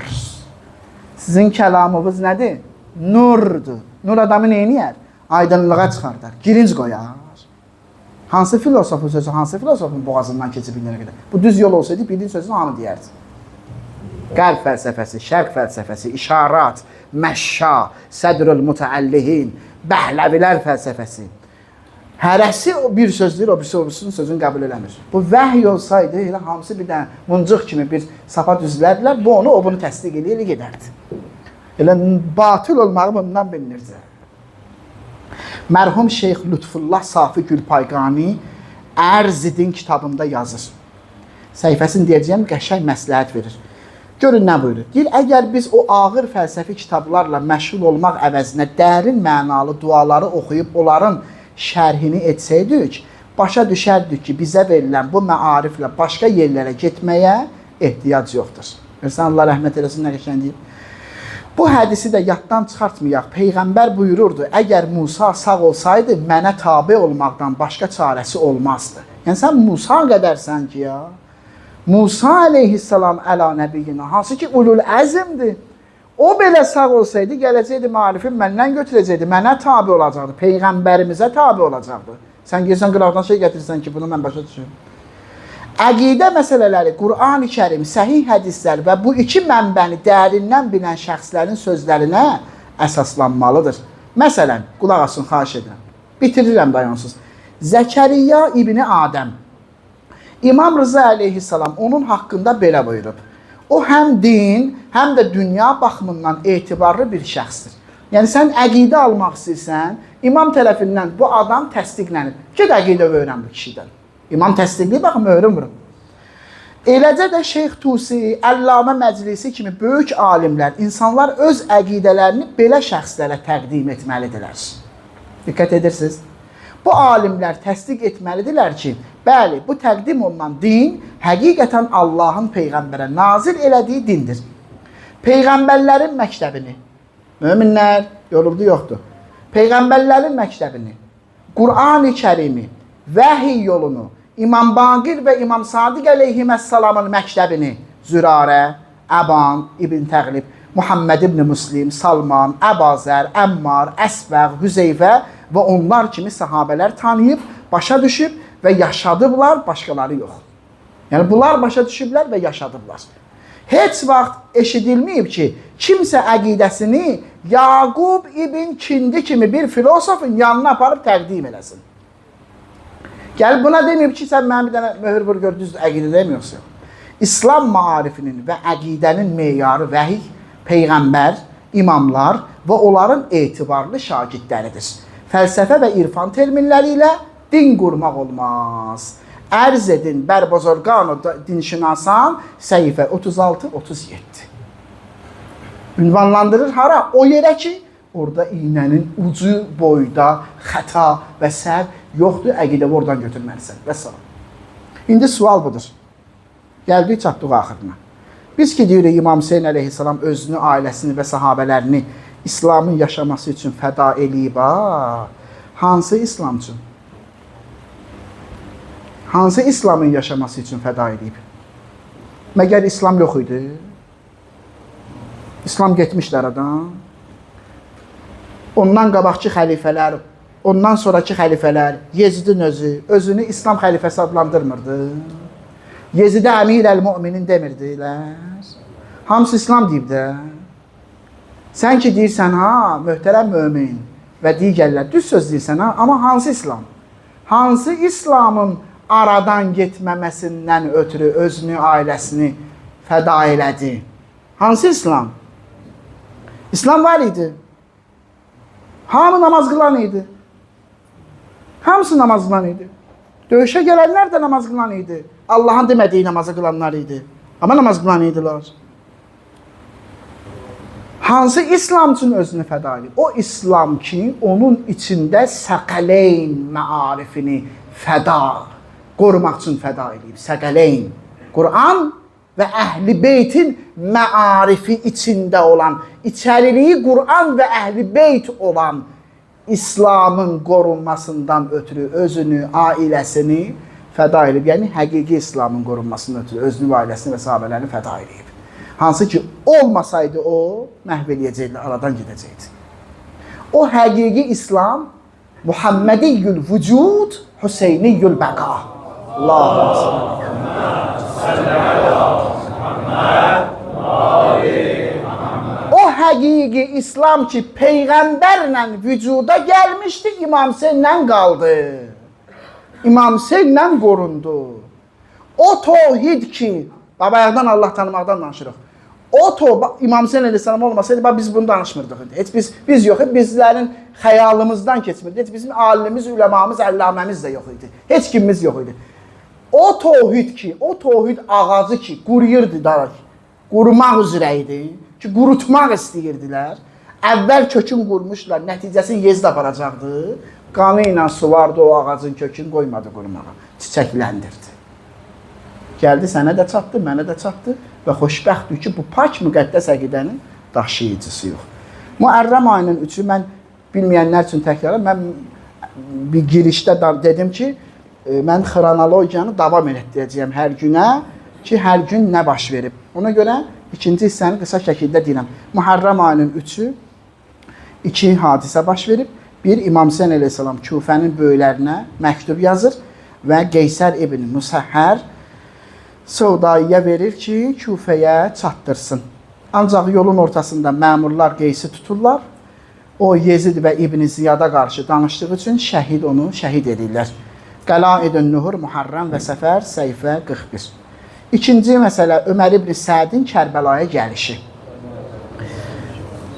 Sizin kəlamınız nədir? Nurdur. Nur adamı neyniyər? Aydınlığa çıxardar. Girinc qoyar. Hansı filosofun sözü, hansı filosofun boğazından keçib bildirənə qədər? Bu düz yol olsaydı, bildiğin sözünü hamı deyərdi. Qərb fəlsəfəsi, şərq fəlsəfəsi, işarat, məşşa, sədrül mütəəllihin, bəhləvilər fəlsəfəsi. Hərəsi bir söz deyir, o birisinin sözünü qəbul eləmir. Bu vəhy olsaydı, elə hamısı bir dənə mıncıq kimi bir sapa düzlərlər, bu onu, o bunu təsdiq edir, gedərdi. Elə batıl olmağı bundan bilinirdi. Mərhum Şeyx Lütfullah Safi Gülpayqani Ərz-i-Din kitabında yazır. Səhifəsini deyəcəyəm, qəşəng məsləhət verir. Görün nə buyurur. Deyir, əgər biz o ağır fəlsəfi kitablarla məşğul olmaq əvəzinə dərin mənalı duaları oxuyub onların şərhini etsəydik, başa düşərdik ki, bizə verilən bu məariflə başqa yerlərə getməyə ehtiyac yoxdur. Görsən, Allah rəhmət eləsin, nə qəşəng deyib. Bu hədisi də yaddan çıxartmayaq. Peyğəmbər buyururdu, əgər Musa sağ olsaydı, mənə tabe olmaqdan başqa çarəsi olmazdı. Yəni, sən Musa qədərsən ki, ya. Musa aleyhissalam əla nəbiyyina, hansı ki, ulul əzmdir. O belə sağ olsaydı, gələcəkdi, marifin məndən götürəcəkdi, mənə tabe olacaqdı, Peyğəmbərimizə tabe olacaqdı. Sən girsən, qıraqdan şey gətirirsən ki, bunu mən başa düşürüm. Əqidə məsələləri, Qur'an-ı Kərim, səhih hədislər və bu iki mənbəni dərindən bilən şəxslərin sözlərinə əsaslanmalıdır. Məsələn, qulaq asın, xahiş edirəm. Bitirirəm dayansız. Zəkəriyya İbni Adəm, İmam Rıza aleyhissalam onun haqqında belə buyurub. O həm din, həm də dünya baxımından etibarlı bir şəxsdir. Yəni, sən əqidə almaq istəyirsən, imam tərəfindən bu adam təsdiqlənir. Ged əqidə öyrən bu kişidən. İmam təsdiqliyi baxın, öyrənmirəm. Eləcə də Şeyx Tusi, Əllamə Məclisi kimi böyük alimlər, insanlar öz əqidələrini belə şəxslərə təqdim etməlidirlər. Diqqət edirsiniz. Bu alimlər təsdiq etməlidirlər ki, bəli, bu təqdim olunan din həqiqətən Allahın Peyğəmbərə nazil elədiyi dindir. Peyğəmbərlərin məktəbini, möminlər, yoruldu yoxdur, Peyğəmbərlərin məktəbini, Qur'an-ı Kərimi, vəhiy yolunu, İmam Baqir və İmam Sadiq əleyhissalamın məktəbini, Zürarə, Əban, İbn Təqlib, Muhammed ibn Müslim, Salman, Əbazər, Əmmar, Əsbəq, Hüzeyfə və onlar kimi sahabələr tanıyıb, başa düşüb və yaşadıblar, başqaları yox. Yəni, bunlar başa düşüblər və yaşadıblar. Heç vaxt eşidilməyib ki, kimsə əqidəsini Yaqub ibn Kindi kimi bir filosofun yanına aparıb təqdim eləsin. Gəl buna deməyib ki, sən mənə bir dənə möhür vur gör, düzdür, əqidə demiyorsun. İslam maarifinin və əqidənin meyarı vəhiy, Peyğəmbər, imamlar və onların etibarlı şagirdləridir. Fəlsəfə və irfan terminləri ilə din qurmaq olmaz. Ərz edin, Bərbozorqano dinşünasan, səhifə 36-37. Ünvanlandırır hara? O yerə ki, orada iynənin ucu boyda xəta və səhv yoxdur, əqidə oradan götürməlisən və s. İndi sual budur. Gəldik, çatdıq axırına. Biz ki, deyirik, İmam Hüseyin əleyhissalam özünü, ailəsini və sahabələrini İslamın yaşaması üçün fəda eləyib. Hansı İslam üçün? Hansı İslamın yaşaması üçün fəda eləyib? Məgər İslam yox idi? İslam getmişlər adam. Ondan qabaqçı xəlifələr, ondan sonraki xəlifələr, Yezidin özünü İslam xəlifəsi adlandırmırdı. Yezidə Əmir əl-Müminin demirdilər. Hamısı İslam deyib də. Sən ki deyirsən, ha, möhtərəm mömin və digərlər, düz söz deyirsən, ha, amma hansı İslam? Hansı İslamın aradan getməməsindən ötürü özünü, ailəsini fəda elədi? Hansı İslam? İslam var idi. Hamı namaz qılan idi. Hamısı namaz qılan idi. Döyüşə gələnlər də namaz qılan idi. Allah'ın demədiyi namazı qılanlar idi. Amma namaz qılan idilər. Hansı İslam üçün özünü fəda edib? O İslam ki, onun içində Səqələyn məarifini fəda, qorumaq üçün fəda edib. Səqələyn, Quran və Əhl-i Beytin məarifi içində olan, içəriliyi Quran və Əhl-i Beyt olan İslamın qorunmasından ötürü özünü, ailəsini fəda edib. Yəni, həqiqi İslamın qorunmasından ötürü özünü, ailəsini və sahabələrini fəda edib. Hansı ki, olmasaydı o, məhv eləyəcəkdi, aradan gedəcəkdi. O həqiqi İslam, Muhammediyyül vücud, Hüseyniyyül bəqa. Allah'a o həqiqi İslam ki, Peyğəmbərlə vücuda gəlmişdi, İmam Hüseynlə qaldı. İmam Hüseynlə qorundu. O tevhid ki, babayaqdan Allah tanımaqdan danışırıq. İmam Hüseyin Aleyhisselam olmasaydı, biz bunu danışmırdıq. Heç biz yox, bizlərin xəyalımızdan keçmirdi. Heç bizim alimimiz, üləmamız, əlləməmiz də yox idi. Heç kimimiz yox idi. O tevhid ki, o tevhid ağacı ki, quruyurdu da, qurumaq üzrə idi ki, qurutmaq istəyirdilər. Əvvəl kökün qurmuşlar, nəticəsini Yezid aparacaqdı. Qanı ilə suvardı o ağacın kökünü, qoymadı qurumağa, çiçəkləndirdi. Gəldi, sənə də çatdı, mənə də çatdı və xoşbəxtdir ki, bu pak müqəddəs əqidənin daşıyıcısı yox. Muharrem ayının 3-ü mən bilməyənlər üçün təkrarım, mən bir girişdə dedim ki, mən xronologiyanı davam etdirəcəyəm hər günə ki, hər gün nə baş verib. Ona görə ikinci hissəni qısa şəkildə deyirəm. Muharrem ayının 3-ü 2 hadisə baş verib. Bir, İmam Hüseyin Aleyhisselam Küfənin böyüklərinə məktub yazır və Qeysər ibn Musəhhər Səudaiyə verir ki, Küfəyə çatdırsın. Ancaq yolun ortasında məmurlar Qeysi tuturlar. O, Yezid və İbn Ziyada qarşı danışdığı üçün onu şəhid edirlər. Qəlaid-ün Nuhur, Muharrem və Səfər, səhifə 41. İkinci məsələ, Ömər ibn Sədin Kərbəlaya gəlişi.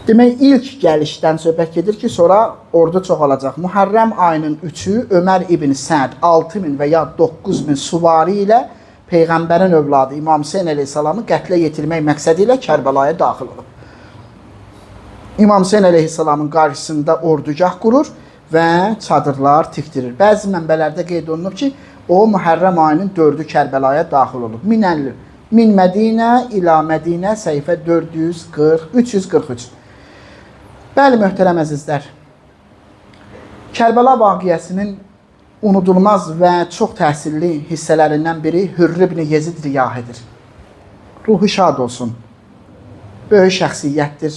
Demək, ilk gəlişdən söhbət gedir ki, sonra ordu çoxalacaq. Muharrem ayının 3-ü Ömər ibn Səd 6000 və ya 9000 suvari ilə Peyğəmbərin övladı İmam Hüseyin Aleyhisselamı qətlə yetirmək məqsədi ilə Kərbəlaya daxil olub. İmam Hüseyin Aleyhisselamın qarşısında ordugah qurur və çadırlar tikdirir. Bəzi mənbələrdə qeyd olunub ki, o Muharrem ayının 4-ü Kərbəlaya daxil olub. Min Mədinə ilə Mədinə səhifə 343. Bəli, möhtərəm əzizlər, Kərbəla vaqiəsinin unudulmaz və çox təsirli hissələrindən biri Hürr ibn Yezid Riyahidir. Ruhu şad olsun. Böyük şəxsiyyətdir.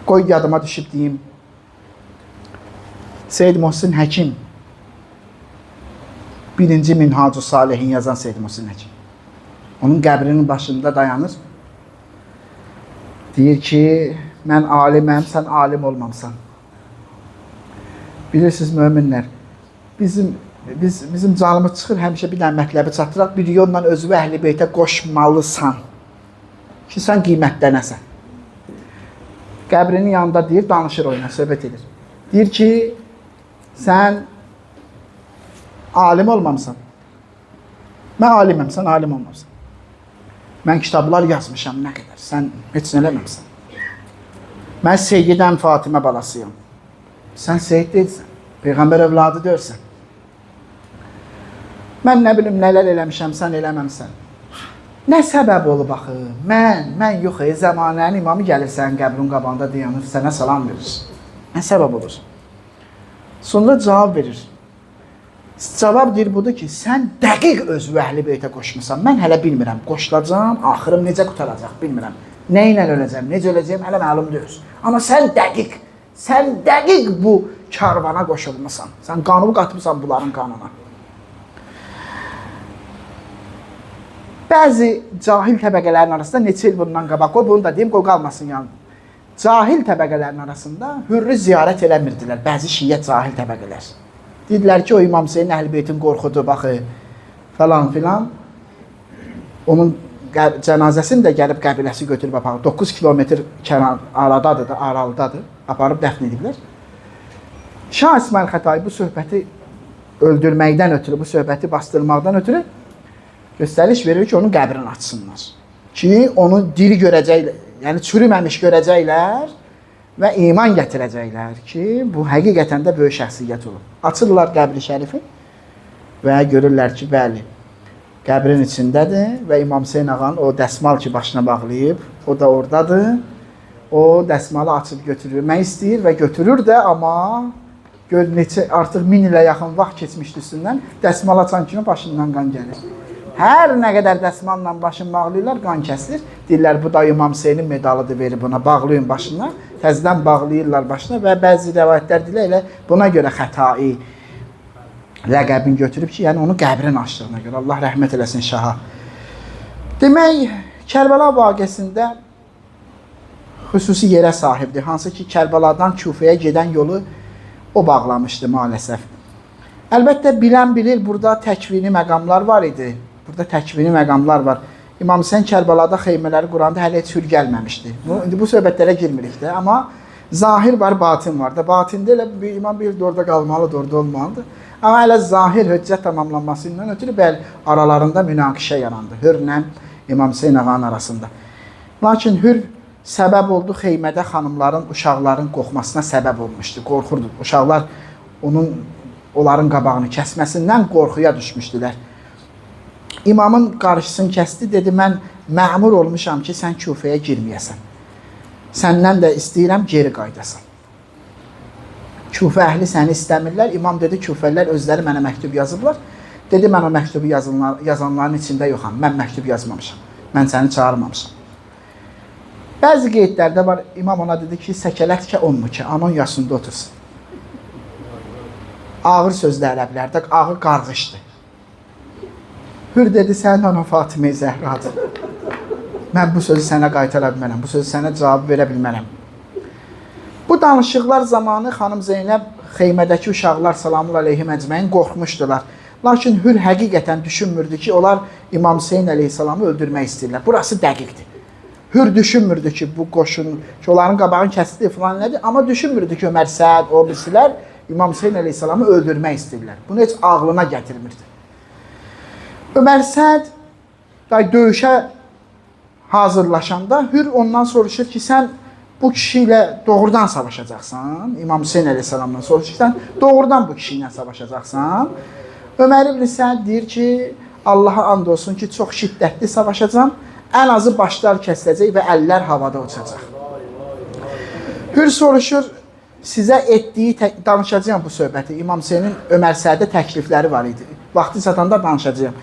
Qoy yadıma düşüb deyim. Seyyid Muhsin Həkim, 1-ci Minhac-ı Salihin yazan Seyyid Muhsin Həkim. Onun qəbrinin başında dayanır. Deyir ki, mən aliməm, sən alim olmamsan. Bilirsiniz möminlər, bizim canımız çıxır, həmişə bir dənə mətləbi çatdıraq, bir yolla özü və Əhl-i Beytə qoşmalısan ki, sən qiymətdənəsən. Qəbrinin yanında deyir, danışır oyuna, söhbət edir. Deyir ki, sən alim olmamısan. Mən aliməm, sən alim olmamısan. Mən kitablar yazmışam, nə qədər, sən heç nə eləməmsən. Mən Seyyidəm Fatimə balasıyam. Sən Seyyid deyilsən, Peyğəmbər övladı deyilsən. Mən nə bilim, nələr eləmişəm, sən eləməmsən. Nə səbəb olub axı? Mən yox, zəmanənin imamı gəlir sənin qəbrinin qabağında dayanır, sənə salam verir. Nə səbəb olur? Sonra cavab verir. Cavab deyir budur ki, sən dəqiq özü Əhl-i Beytə qoşmusan. Mən hələ bilmirəm, qoşulacam, axırım necə qutaracaq, bilmirəm. Nə ilə öləcəm, necə öləcəm, hələ məlum deyil. Amma sən dəqiq bu karvana qoşulmusan. Sən qanunu qatmısan bunların qanuna. Bəzi cahil təbəqələrin arasında neçə il bundan qabaq, qoy bunu da deyim, qoy qalmasın yanım. Cahil təbəqələrin arasında Hürrü ziyarət eləmirdilər, bəzi şiə cahil təbəqələr. Dedilər ki, o İmam Hüseyin Əhl-Beytin qorxudu, baxı, falan filan. Onun cənazəsini də gəlib qəbiləsi götürüb aparıb, 9 kilometr aradadır da, aralıdadır, aparıb dəfn ediblər. Şah İsmail Xətai bu söhbəti öldürməkdən ötürü, bu söhbəti bastırmaqdan ötürü göstəriş verir ki, onun qəbrini açsınlar. Ki, onu diri görəcəklər, yəni çürüməmiş görəcəklər və iman gətirəcəklər ki, bu həqiqətən də böyük şəxsiyyət olur. Açırlar qəbri şərifi və görürlər ki, bəli, qəbrin içindədir və İmam Hüseyin ağanın o dəsmal ki, başına bağlayıb, o da oradadır. O dəsmalı açıb götürmək istəyir və götürür də, amma gör neçə, artıq 1000 ilə yaxın vaxt keçmişdi üstündən, dəsmal açan kimi başından qan gəlir. Hər nə qədər dəsmalla başını bağlayırlar, qan kəsilir. Deyirlər, bu da İmam Hüseynin medalıdır, verir buna, bağlayın başına. Təzədən bağlayırlar başına və bəzi rəvayətlər deyirlər, elə buna görə Xətai ləqəbini götürüb ki, yəni onu qəbrin açdığına görə. Allah rəhmət eləsin şaha. Demək, Kərbəla vaqəsində xüsusi yerə sahibdir. Hansı ki, Kərbəladan Kufəyə gedən yolu o bağlamışdı maalesef. Əlbəttə, bilən bilir, burada təkvini məqamlar var idi. Burada təkvini məqamlar var. İmam Hüseyin Kərbəlada xeymələri quranda hələ heç hür gəlməmişdi. İndi bu söhbətlərə girmirik də. Amma zahir var, batin var da. Batində elə bir imam bir orada qalmalıdır, orada olmalıdır. Amma elə zahir höccət tamamlanmasından ötürü bəli, aralarında münaqişə yarandı. Hürlə İmam Hüseyin ağanın arasında. Lakin hür səbəb oldu xeymədə xanımların, uşaqların qorxmasına səbəb olmuşdu. Qorxurdu. Uşaqlar onların qabağını kəsməsindən qorxuya düşmüşdülər. İmamın qarşısını kəsdi, dedi, mən məmur olmuşam ki, sən Kufəyə girməyəsən. Səndən də istəyirəm, geri qaydasan. Kufə əhli səni istəmirlər. İmam dedi, Kufəllər özləri mənə məktub yazıblar. Dedi, mən o məktubu yazanların içində yoxam, mən məktub yazmamışam. Mən səni çağırmamışam. Bəzi qeydlərdə var, imam ona dedi ki, səkələtkə onmu ki, anon yaşında otursun. Ağır sözlə ərəblərdə, ağır qarğışdı. Hür dedi, sən ona Fatimə-i Zəhradır. Mən bu sözü sənə qaytara bilmərəm, bu sözü sənə cavab verə bilmərəm. Bu danışıqlar zamanı xanım Zeynəb xeymədəki uşaqlar salamul aleyhim əcməyin qorxmuşdular. Lakin Hür həqiqətən düşünmürdü ki, onlar İmam Hüseyin əleyhissalamı öldürmək istəyirlər. Burası dəqiqdir. Hür düşünmürdü ki, bu qoşun, ki, onların qabağını kəsdi falan nədir, amma düşünmürdü ki, Ömər Səəd, o birisilər İmam Hüseyin əleyhissalamı öldürmək istəyirlər. Bunu heç ağlına gətirmirdi. Ömər Səəd döyüşə hazırlaşanda Hür ondan soruşur ki, sən bu kişi ilə doğrudan savaşacaqsan, İmam Hüseyin əleyhissalamdan soruşur ki, sən doğrudan bu kişi ilə savaşacaqsan. Ömər ibn Səəd deyir ki, Allaha and olsun ki, çox şiddətli savaşacam, ən azı başlar kəsiləcək və əllər havada uçacaq. Hür soruşur, sizə etdiyi, danışacağım bu söhbəti, İmam Hüseynin Ömər Səədə təklifləri var idi. Vaxtı çatanda danışacağım.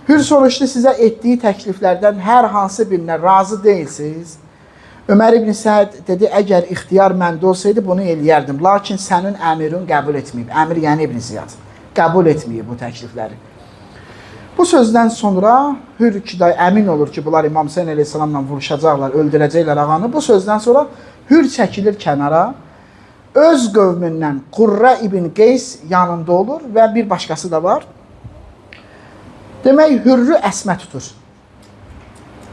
Hür soruşdu, sizə etdiyi təkliflərdən hər hansı birinə razı deyilsiniz. Ömər ibn Səəd dedi, əgər ixtiyar məndə olsaydı bunu eləyərdim. Lakin sənin əmirin qəbul etməyib. Əmir yəni ibn Ziyad. Qəbul etməyib bu təklifləri. Bu sözdən sonra Hür ki, əmin olur ki, bunlar İmam Hüseyin əleyhissalamla vuruşacaqlar, öldürəcəklər ağanı. Bu sözdən sonra Hür çəkilir kənara. Öz qövmündən Qurra ibn Qeys yanında olur və bir başqası da var. Demək, Hürrü əsmə tutur.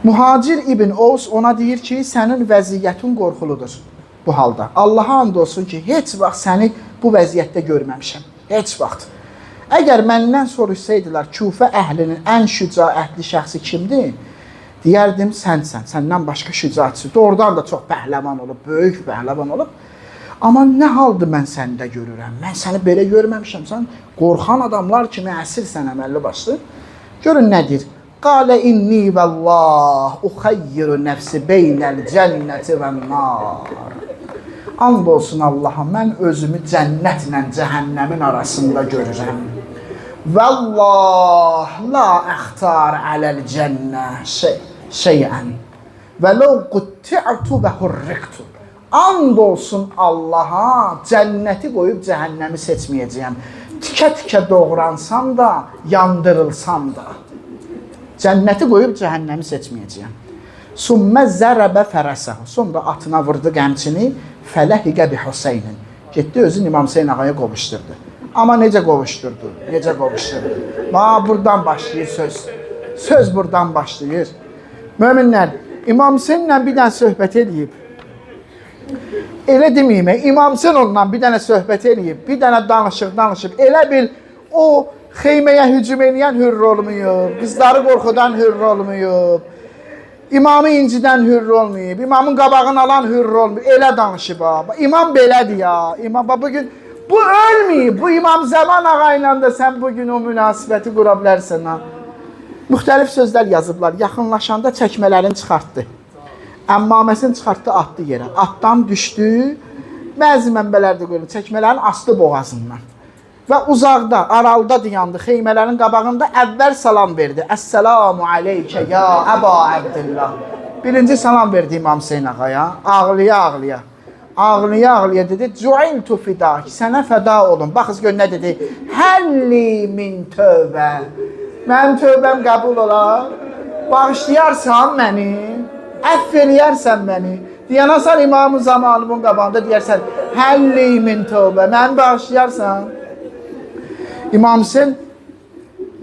Muhacir ibn Oğuz ona deyir ki, sənin vəziyyətin qorxuludur bu halda. Allaha and olsun ki, heç vaxt səni bu vəziyyətdə görməmişəm. Heç vaxt. Əgər məndən soruşsaydılar, Kufə əhlinin ən şücaətli şəxsi kimdir? Deyərdim, sənsən, səndən başqa şücaətçi. Doğrudan da çox pəhləvan olub, böyük pəhləvan olub. Amma nə haldır mən səndə görürəm? Mən səni belə görməmişəm. Sən qorxan adamlar kimi əsirsən əməlli başlı. Görün nədir? Qalə inni vəllah uxayyiru nəfsi beynəl cənnəti və nar. And olsun Allaha, mən özümü cənnətlə cəhənnəmin arasında görürəm. Vəllah la əxtar aləl cənnə şeyən və ləv qutti'tu və hurriqtu. And olsun Allaha, cənnəti qoyub cəhənnəmi seçməyəcəyəm. Tikə-tikə doğransam da, yandırılsam da. Cənnəti qoyub cəhənnəmi seçməyəcəyəm. Sümmə zərəbə fərəsəhu. Sonra atına vurdu qəmçini. Fələhiqə bi Hüseynin. Getdi özün İmam Hüseyn ağaya qovuşturdu. Amma necə qovuşturdu? Necə qovuşturdu? Buradan başlayır söz. Söz buradan başlayır. Möminlər, İmam Hüseynlə bir dənə söhbət edib. Elə deməyim, İmam Hüseyn onunla bir dənə söhbət edib, bir dənə danışıb. Elə bil o xeyməyə hücum edən hürr olmayıb, qızları qorxudan hürr olmayıb, İmamı incidən hürr olmayıb, İmamın qabağını alan hürr olmayıb, elə danışıb. İmam belədir ya, İmam bugün bu ölməyib, bu İmam Zaman ağa ilə də sən bugün o münasibəti qura bilərsən ha. Müxtəlif sözlər yazıblar, yaxınlaşanda çəkmələrini çıxartdı. Əmmaməsini çıxartdı, atdı yerə. Atdan düşdü, bəzi mənbələrdə qoyulur, çəkmələrin astı boğazından. Və uzaqda, aralda dayandı, xeymələrin qabağında əvvəl salam verdi. Əssəlamu aleykə ya Əba Əbdillah. Birinci salam verdi İmam Hüseyn ağaya, ağlıya. Ağlıya dedi, Cu'iltu fidak, sənə fəda olun. Baxız gör nə dedi, həlli min tövbə. Mənim tövbəm qəbul olar, bağışlayarsan məni, əff eləyərsən məni. Deyənəsən İmam-ı Zamanımın qabağında deyərsən, həlli min tövbə, məni bağışlayarsan. İmam Hüseyn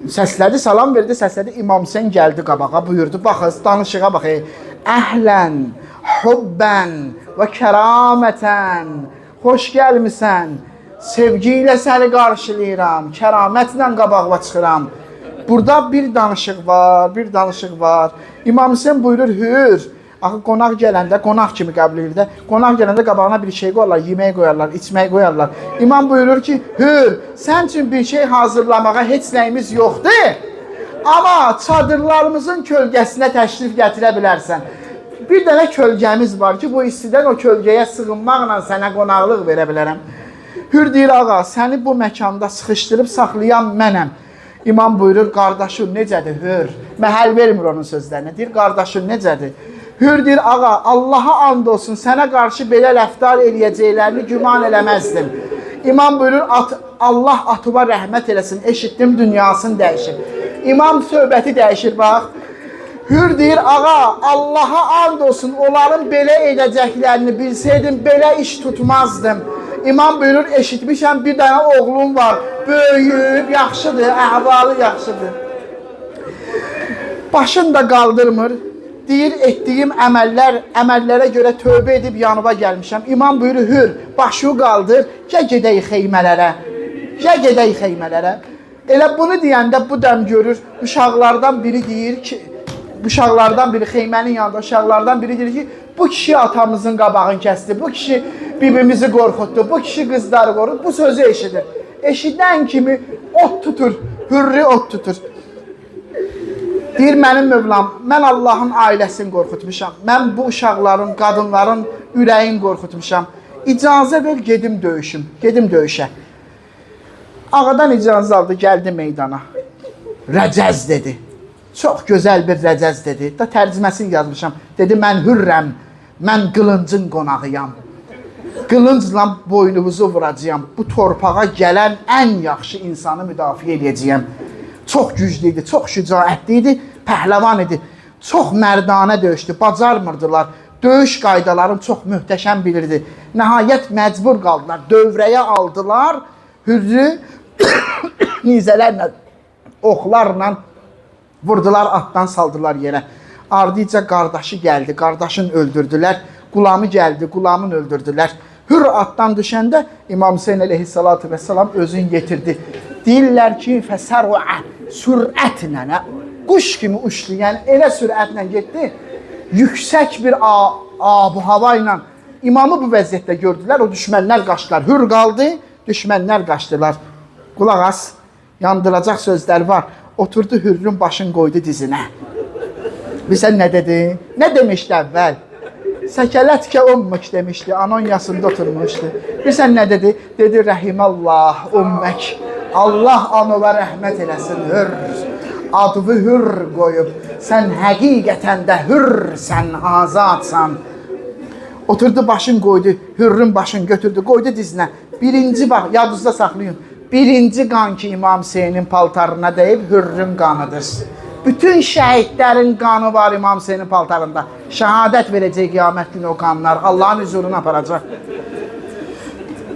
səslədi, salam verdi, səslədi. İmam Hüseyn gəldi qabağa, buyurdu. Baxız, danışığa bax. Əhlən, hubbən və kəramətən. Xoş gəlmisən. Sevgi ilə səni qarşılayıram. Kəramətlə qabağa çıxıram. Burada bir danışıq var. İmam Hüseyn buyurur, hür. Axı qonaq gələndə, qonaq kimi qəbul edir də, qonaq gələndə qabağına bir şey qoyarlar, yemək qoyarlar, içmək qoyarlar. İmam buyurur ki, hür, sən üçün bir şey hazırlamağa heç nəyimiz yoxdur, amma çadırlarımızın kölgəsinə təşrif gətirə bilərsən. Bir dənə kölgəmiz var ki, bu istidən o kölgəyə sığınmaqla sənə qonaqlıq verə bilərəm. Hür deyir, ağa, səni bu məkanda sıxışdırıb saxlayan mənəm. İmam buyurur, qardaşım necədir, hür? Məhəl vermir onun sözlərinə, deyir, qardaşım necədir? Hür deyir, ağa, Allaha and olsun, sənə qarşı belə rəftar eləyəcəklərini güman eləməzdim. İmam buyurur, Allah atıma rəhmət eləsin, eşitdim, dünyasını dəyişir. İmam söhbəti dəyişir, bax. Hür deyir, ağa, Allaha and olsun, onların belə edəcəklərini bilsəydim, belə iş tutmazdım. İmam buyurur, eşitmişəm, bir dənə oğlum var, böyüyüb, yaxşıdır, əhvalı yaxşıdır. Başını da qaldırmır. Deyir, etdiyim əməllərə görə tövbə edib yanıma gəlmişəm. İmam buyurur, hür, başı qaldır, gedək xeymələrə. Elə bunu deyəndə bu dəm görür, uşaqlardan biri deyir ki, xeymənin yanında uşaqlardan biri deyir ki, bu kişi atamızın qabağını kəsdi, bu kişi bibimizi qorxutdu, bu kişi qızları qorxutdu, bu sözü eşidir. Eşidən kimi ot tutur, hürri ot tutur. Deyir, mənim Mövlam, mən Allahın ailəsini qorxutmuşam. Mən bu uşaqların, qadınların ürəyini qorxutmuşam. İcazə ver, gedim döyüşə. Ağadan icazə aldı, gəldi meydana. Rəcəz dedi. Çox gözəl bir rəcəz dedi. Da tərcüməsini yazmışam. Dedi, mən hürrəm, mən qılıncın qonağıyam. Qılıncla boynunuzu vuracağam. Bu torpağa gələn ən yaxşı insanı müdafiə edəcəyəm. Çox güclü idi, çox şücaətli idi, pəhləvan idi. Çox mərdanə döyüşdü, bacarmırdılar. Döyüş qaydalarını çox möhtəşəm bilirdi. Nəhayət məcbur qaldılar, dövrəyə aldılar. Hürrü nizələrlə, oxlarla vurdular, atdan saldılar yerə. Ardıca qardaşı gəldi, qardaşını öldürdülər. Qulamı gəldi, qulamını öldürdülər. Hür atdan düşəndə İmam Hüseyn əleyhissalatu vesselam özünü yetirdi. Deyirlər ki, fəsərvə sürətlə, quş kimi uçdu, yəni elə sürətlə getdi, yüksək bir ab-ı hava ilə imamı bu vəziyyətdə gördülər, o düşmənlər qaçdılar, hür qaldı, düşmənlər qaçdılar. Qulaq as, yandıracaq sözlər var, oturdu hürrün başını qoydu dizinə. Bilsən nə dedi? Nə demişdi əvvəl? Səkələtkə ummuk demişdi, anonyasında oturmuşdu. Bilsən nə dedi? Dedi, rəhimallah ummək. Allah anova rəhmət eləsin, hür. Adını hür qoyub, sən həqiqətən də hürsən, azadsan. Oturdu, başını qoydu, hürrün başını götürdü, qoydu dizinə. Birinci, bax, yadınızda saxlayın. Birinci qan ki, İmam Hüseynin paltarına deyib, hürrün qanıdır. Bütün şəhidlərin qanı var İmam Hüseynin paltarında. Şəhadət verəcək qiyamət günü o qanlar. Allahın huzuruna aparacaq.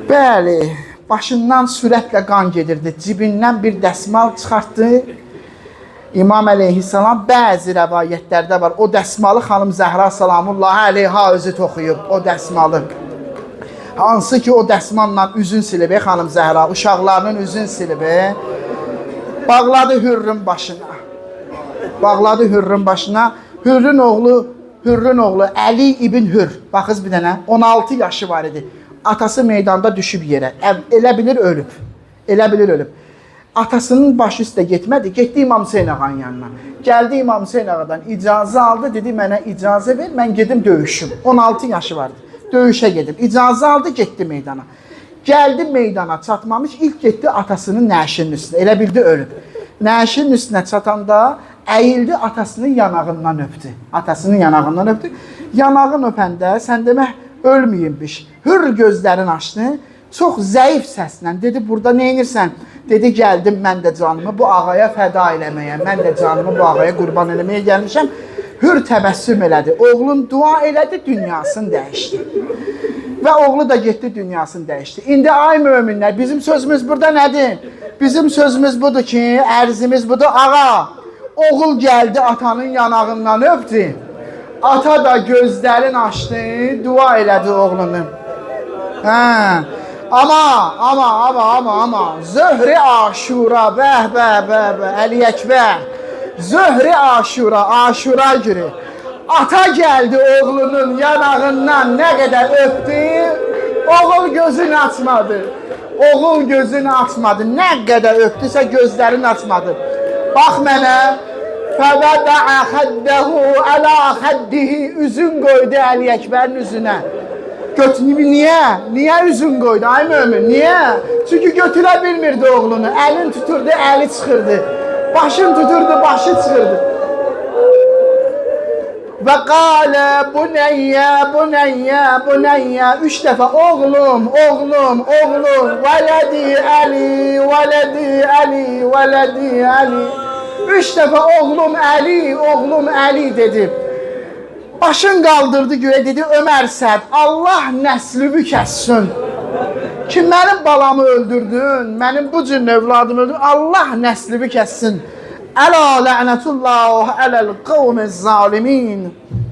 Bəli, başından sürətlə qan gedirdi. Cibindən bir dəsmal çıxartdı. İmam əleyhissalam bəzi rəvayətlərdə var. O dəsmalı xanım Zəhra salamullahi aleyha özü toxuyub. O dəsmalı. Hansı ki o dəsmalla üzün silib xanım Zəhra. Uşaqlarının üzün silib. Bağladı Hürrün başına. Bağladı Hürrün başına. Hürrün oğlu Əli ibn Hür. Baxız bir dənə. 16 yaşı var idi. Atası meydanda düşüb yerə. Elə bilir ölüb. Elə bilir ölüb. Atasının başı üstə getmədi. Getdi İmam Hüseyin ağanın yanına. Gəldi İmam Hüseyin ağadan icazə aldı. Dedi mənə icazə ver. Mən gedim döyüşüm. 16 yaşı vardı. Döyüşə gedim. İcazə aldı, getdi meydana. Gəldi meydana çatmamış. İlk getdi atasının nəşinin üstünə. Elə bildi ölüb. Nəşinin üstünə çatanda əyildi atasının yanağından öpdü. Atasının yanağından öpdü. Yanağını öpəndə sən demək ölməyimmiş. Hür gözlərini açdı. Çox zəif səslə dedi burada nə edirsən? Dedi gəldim mən də canımı bu ağaya fəda eləməyə. Mən də canımı bu ağaya qurban eləməyə gəlmişəm. Hür təbəssüm elədi. Oğlun dua elədi, dünyasını dəyişdi. Və oğlu da getdi, dünyasını dəyişdi. İndi ay möminlər, bizim sözümüz burada nədir? Bizim sözümüz budur ki, ərzimiz budur. Ağa, oğul gəldi atanın yanağından öpdü. Ata da gözlərini açdı, dua elədi oğlunu. Hə. Ama Zöhri Aşura, bəh, Əli Əkbər. Zöhri Aşura, Aşura günü. Ata gəldi oğlunun yanağından nə qədər öpdü, oğul gözünü açmadı. Oğul gözünü açmadı, nə qədər öpdüsə gözlərini açmadı. Bax mənə, fəvədəə xəddəhu ələ xəddihi, üzün qoydu Əli Əkbərin üzünə. Niyə? Niyə üzün qoydu ay mömin? Niyə? Çünki götürə bilmirdi oğlunu. Əlin tuturdu, əli çıxırdı. Başın tuturdu, başı çıxırdı. Və qalə bunəyyə 3 dəfə oğlum, vələdi Əli. 3 dəfə oğlum Əli dedi. Başın qaldırdı göyə dedi Ömər Səd, Allah nəslümü kəssin. Ki mənim balamı öldürdün, mənim bu cür övladımı öldürdün, Allah nəslümü kəssin. Əla lə'nətullah ələl qavmiz zalimin.